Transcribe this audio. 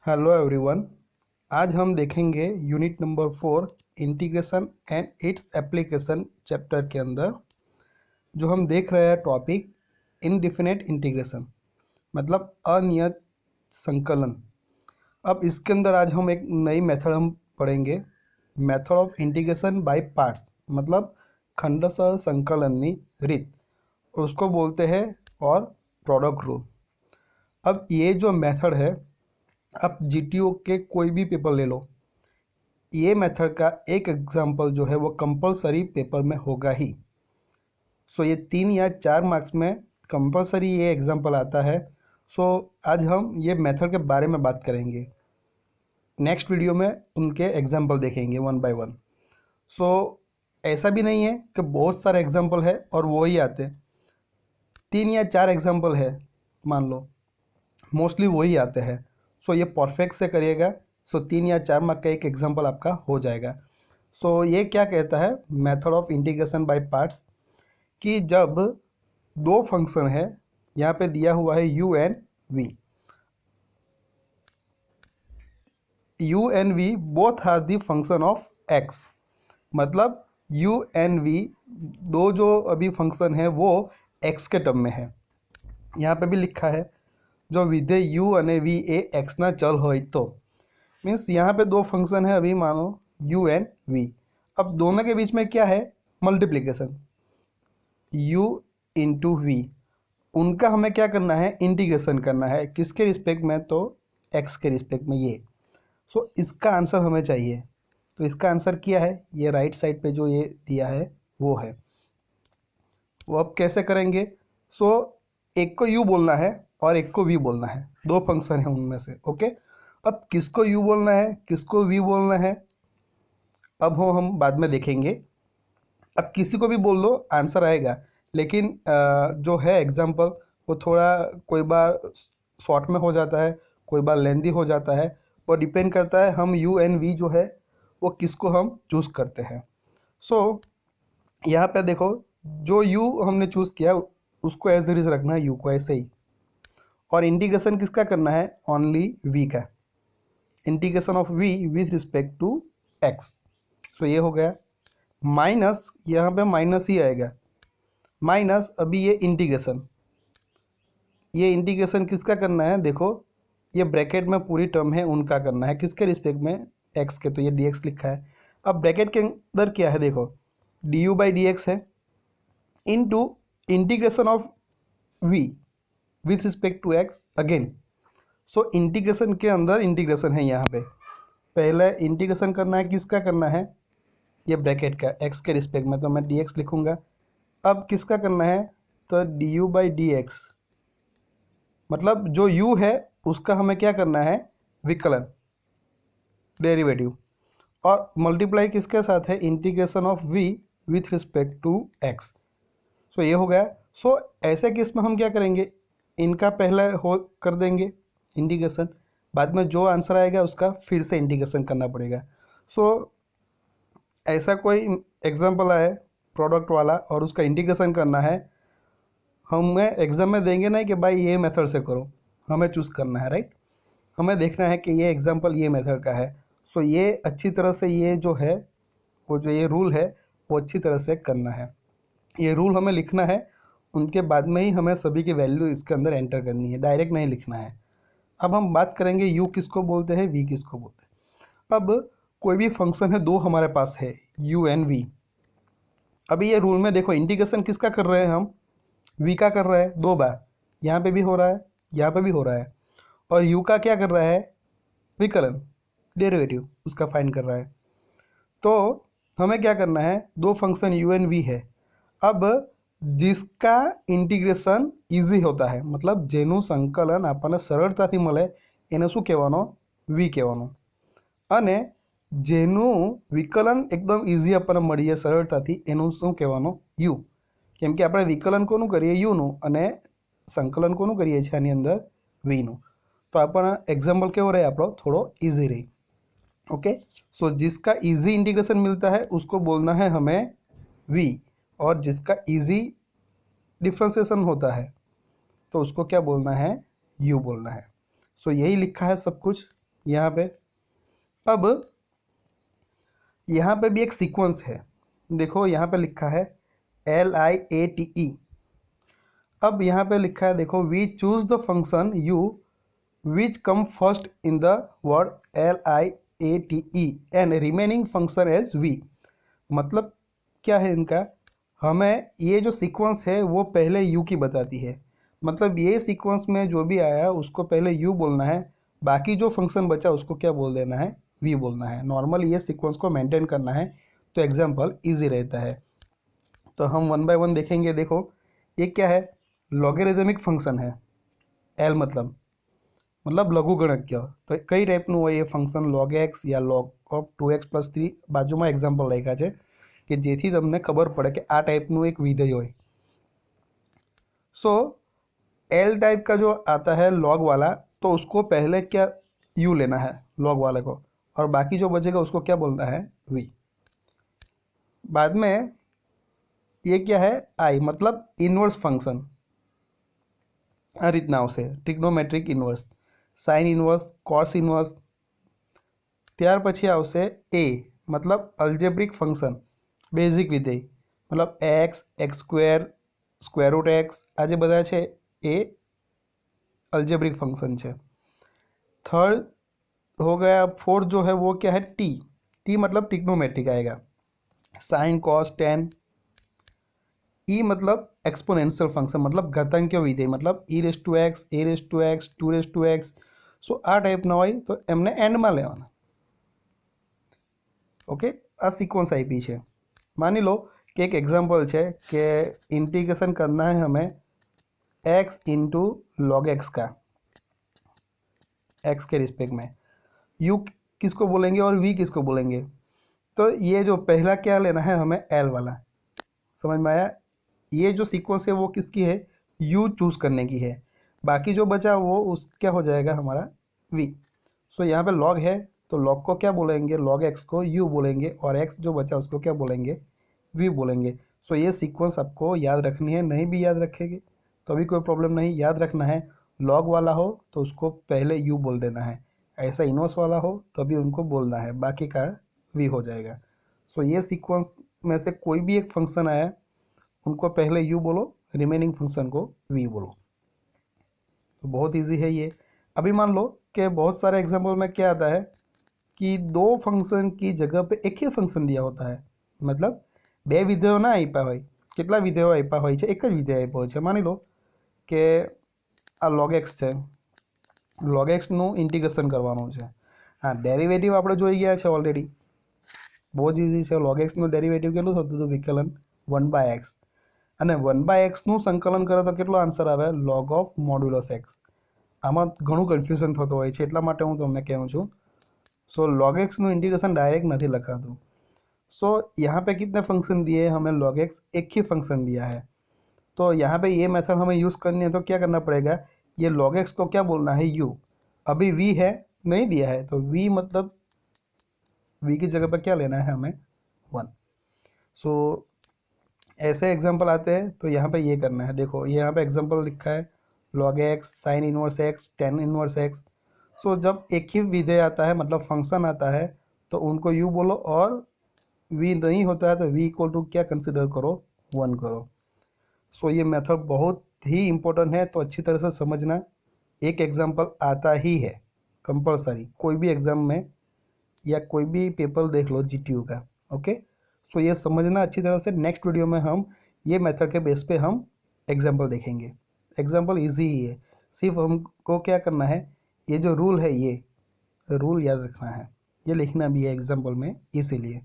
Hello everyone. आज हम देखेंगे unit number 4 integration and its application chapter के अंदर जो हम देख रहे हैं टॉपिक इनडिफिनिट इंटीग्रेशन मतलब अनियत संकलन। अब इसके अंदर आज हम एक नई मेथड हम पढ़ेंगे, method of integration by parts मतलब खंडशः संकलनी रीत, उसको बोलते हैं और प्रोडक्ट रूल। अब ये जो मेथड है, आप जीटीओ के कोई भी पेपर ले लो, ये मेथड का एक एग्जांपल जो है वो कंपलसरी पेपर में होगा ही। सो ये 3 या 4 मार्क्स में कंपलसरी ये एग्जांपल आता है। सो आज हम ये मेथड के बारे में बात करेंगे, नेक्स्ट वीडियो में उनके एग्जांपल देखेंगे वन बाय वन। सो ऐसा भी नहीं है कि बहुत सारे एग्जांपल है और वो ही आते, 3 या 4 एग्जांपल है मान लो, मोस्टली वही आते हैं। सो ये परफेक्ट से करिएगा, सो 3 या 4 मार्क का एक एग्जांपल आपका हो जाएगा। सो ये क्या कहता है method of integration by parts, कि जब दो फंक्शन है, यहाँ पे दिया हुआ है u and v, u and v both are the function of x, मतलब u एंड v दो जो अभी फंक्शन है वो x के टर्म में है। यहाँ पे भी लिखा है जो विधेय u અને v એ x ના ચલ હોય तो मीन्स यहाँ पे दो फंक्शन है अभी, मानो u एंड v। अब दोनों के बीच में क्या है, मल्टीप्लिकेशन, u इंटू वी, उनका हमें क्या करना है, इंटीग्रेशन करना है। किसके रिस्पेक्ट में, तो x के रिस्पेक्ट में ये। सो इसका आंसर हमें चाहिए, तो इसका आंसर क्या है, ये राइट साइड पे जो ये दिया है वो है। वो अब कैसे करेंगे, सो एक को u बोलना है और एक को v बोलना है, दो फंक्शन है उनमें से। ओके, अब किसको u बोलना है किसको v बोलना है अब हो हम बाद में देखेंगे। अब किसी को भी बोल दो आंसर आएगा, लेकिन जो है एग्जाम्पल वो थोड़ा कोई बार शॉर्ट में हो जाता है, कोई बार लेंदी हो जाता है, वो डिपेंड करता है हम u एंड v जो है वो किसको हम चूज़ करते हैं। सो यहाँ पे देखो, जो u हमने चूज़ किया उसको एज इट इज रखना है, u को ऐसे ही, और इंटीग्रेशन किसका करना है, ओनली v का, integration of v with respect to x। So ये हो गया, माइनस यहाँ पे माइनस ही आएगा, माइनस अभी ये इंटीग्रेशन किसका करना है, देखो ये ब्रैकेट में पूरी टर्म है उनका करना है, किसके रिस्पेक्ट में, x के, तो ये dx लिखा है। अब ब्रैकेट के अंदर क्या है, देखो du बाई डी एक्स है into integration of v with respect to x again. So integration के अंदर इंटीग्रेशन है, यहाँ पे पहले इंटीग्रेशन करना है, किसका करना है, ये ब्रैकेट का x के रिस्पेक्ट में, तो मैं dx लिखूँगा। अब किसका करना है, तो du बाई डी एक्स, मतलब जो u है उसका हमें क्या करना है, विकलन, डेरिवेटिव, और मल्टीप्लाई किसके साथ है, integration of v with respect to x। So ये हो गया। सो ऐसे केस में हम क्या करेंगे, इनका पहले हो कर देंगे इंटीग्रेशन, बाद में जो आंसर आएगा उसका फिर से इंटीग्रेशन करना पड़ेगा। सो ऐसा कोई एग्जाम्पल आए प्रोडक्ट वाला और उसका इंटीग्रेशन करना है, हमें एग्जाम में देंगे नहीं कि भाई ये मेथड से करो, हमें चूज़ करना है, राइट। हमें देखना है कि ये एग्जाम्पल ये मेथड का है। सो ये अच्छी तरह से ये जो है वो जो ये रूल है वो अच्छी तरह से करना है, ये रूल हमें लिखना है, उनके बाद में ही हमें सभी की वैल्यू इसके अंदर एंटर करनी है, डायरेक्ट नहीं लिखना है। अब हम बात करेंगे u किसको बोलते हैं, v किसको बोलते हैं। अब कोई भी फंक्शन है, दो हमारे पास है u एंड v। अभी ये रूल में देखो इंटीग्रेशन किसका कर रहे हैं हम, v का कर रहे हैं, दो बार, यहाँ पे भी हो रहा है यहाँ पे भी हो रहा है, और u का क्या कर रहा है, विकलन, डेरिवेटिव उसका फाइंड कर रहा है। तो हमें क्या करना है, दो फंक्शन u एंड v है। अब जिसका इंटीग्रेशन इजी होता है, मतलब જેનું સંકલન આપણને સરળતાથી મળે એને શું કહેવાનો, v કહેવાનો, અને જેનું વિકલન એકદમ ઇઝી આપણને મળી જાય સરળતાથી એનું શું કહેવાનો, u। કેમ કે આપણે વિકલન કોનું કરીએ, યુનું, અને સંકલન કોનું કરીએ છીએ આની અંદર, વીનું। તો આપણને એક્ઝામ્પલ કેવો રહે આપણો, થોડો ઇઝી રહે। ओके, सो जिसका इजी इंटीग्रेशन मिलता है उसको बोलना है हमें v, और जिसका इजी डिफ्रेंसिएशन होता है तो उसको क्या बोलना है, u बोलना है। सो यही लिखा है सब कुछ, यहाँ पे। अब यहाँ पे भी एक सीक्वेंस है, देखो यहाँ पे लिखा है LIATE। अब यहाँ पे लिखा है देखो, we choose the function u which come first in the word LIATE and remaining function as v। मतलब क्या है इनका, हमें ये जो सीक्वेंस है वो पहले u की बताती है। मतलब ये सीक्वेंस में जो भी आया उसको पहले u बोलना है, बाकी जो फंक्शन बचा उसको क्या बोल देना है, v बोलना है। नॉर्मली ये सीक्वेंस को मेंटेन करना है तो एग्जाम्पल ईजी रहता है। तो हम वन बाय वन देखेंगे। देखो ये क्या है, लॉगरिदमिक फंक्शन है। एल मतलब लघुगणक। तो कई टाइपનું હોય એ ફંક્શન log x या log of 2x+3 બાજુમાં એક્ઝામ્પલ લખ્યા છે કે જેથી તમને ખબર પડે કે આ टाइपનું एक विधेय હોય। सो एल टाइप का जो आता है लॉग वाला, तो उसको पहले क्या यू लेना है लॉग वाले को, और बाकी जो बचेगा उसको क्या बोलना है, वी। बाद में ये क्या है, आई मतलब इनवर्स फंक्शन। आ રીતના આવશે trigonometric inverse, sine inverse, cos inverse. ત્યાર પછી આવશે ए मतलब अल्जेब्रिक फंक्शन, बेसिक विधेय मतलब x, x², square root x, आ जे બધા છે એ अल्जेब्रिक फंक्शन છે। थर्ड हो गया, फोर्थ जो है वो क्या है, टी मतलब ट्रिग्नोमेट्रिक आएगा, साइन कॉस टेन। ई मतलब एक्सपोनेंशियल फंक्शन मतलब घातांकीय विधेय मतलब e⁻x, a⁻x, 2⁻x। सो आ टाइपना હોય तो એમને એન્ડમાં લેવાના। ओके, आ सीक्वेंस आपी है। मानी लो कि एक एग्जाम्पल है कि इंटीग्रेशन करना है हमें x इंटू लॉग एक्स का, x के रिस्पेक्ट में। u किसको बोलेंगे और v किसको बोलेंगे, तो ये जो पहला क्या लेना है हमें l वाला, समझ में आया। ये जो सीक्वेंस है वो किसकी है, u चूज करने की है, बाकी जो बचा वो उस क्या हो जाएगा हमारा v। सो यहाँ पे log है तो log को क्या बोलेंगे, log x को u बोलेंगे, और x जो बचा उसको क्या बोलेंगे, v बोलेंगे। सो ये सीक्वेंस आपको याद रखनी है, नहीं भी याद रखेगी तो भी कोई प्रॉब्लम नहीं। याद रखना है log वाला हो तो उसको पहले u बोल देना है, ऐसा इनवर्स वाला हो तो भी उनको बोलना है, बाकी का v हो जाएगा। सो ये सीक्वेंस में से कोई भी एक फंक्शन आया उनको पहले u बोलो, रिमेनिंग फंक्शन को v बोलो। तो बहुत इजी है ये। अभी मान लो कि बहुत सारे एग्जाम्पल में क्या आता है कि दो फंक्शन की जगह पे एक ही फंक्शन दिया होता है, मतलब बे विधेयो ना आप्या होय, કેટલા વિધેયો આપ્યા હોય છે, એક જ વિધેય આપ્યો છે। માની લો કે આ log x છે, log x નું ઇન્ટિગ્રેશન કરવાનું છે। हाँ, डेरिवेटिव આપણે જોઈ ગયા છે ઓલરેડી, બહુ જ ઇઝી છે। log x નું ડેરિવેટિવ કેટલું થતું હતું વિકલન 1/x, અને 1/x નું સંકલન કરે તો કેટલો આન્સર આવે, log of મોડ્યુલસ x। આમાં ઘણું કન્ફ્યુઝન થતો હોય છે એટલા માટે હું તમને કહું છું। सो log x નું इंटीग्रेशन डायरेक्ट नहीं लखातु। सो यहाँ पे कितने फंक्शन दिए हमें, log x एक ही फंक्शन दिया है, तो यहाँ पे ये मेथड हमें यूज़ करनी है तो क्या करना पड़ेगा, ये log x को क्या बोलना है, u। अभी v है नहीं दिया है तो v मतलब v की जगह पर क्या लेना है हमें, 1। सो ऐसे एग्जाम्पल आते हैं तो यहाँ पे ये करना है। देखो यहाँ पे एग्जाम्पल लिखा है log x, sine inverse x, tan inverse x। सो जब एक ही विधेय आता है मतलब फंक्शन आता है तो उनको u बोलो, और v नहीं होता है तो v इक्वल टू क्या कंसिडर करो, 1 करो। सो ये मेथड बहुत ही इम्पोर्टेंट है, तो अच्छी तरह से समझना। एक एग्जाम्पल आता ही है कंपलसरी, कोई भी एग्ज़ाम में या कोई भी पेपर देख लो GTU का। ओके, सो ये समझना अच्छी तरह से। नेक्स्ट वीडियो में हम ये मेथड के बेस पे हम एग्जाम्पल देखेंगे। एग्जाम्पल इजी ही है, सिर्फ हमको क्या करना है, ये जो रूल है ये रूल याद रखना है, ये लिखना भी है एग्जाम्पल में इसीलिए।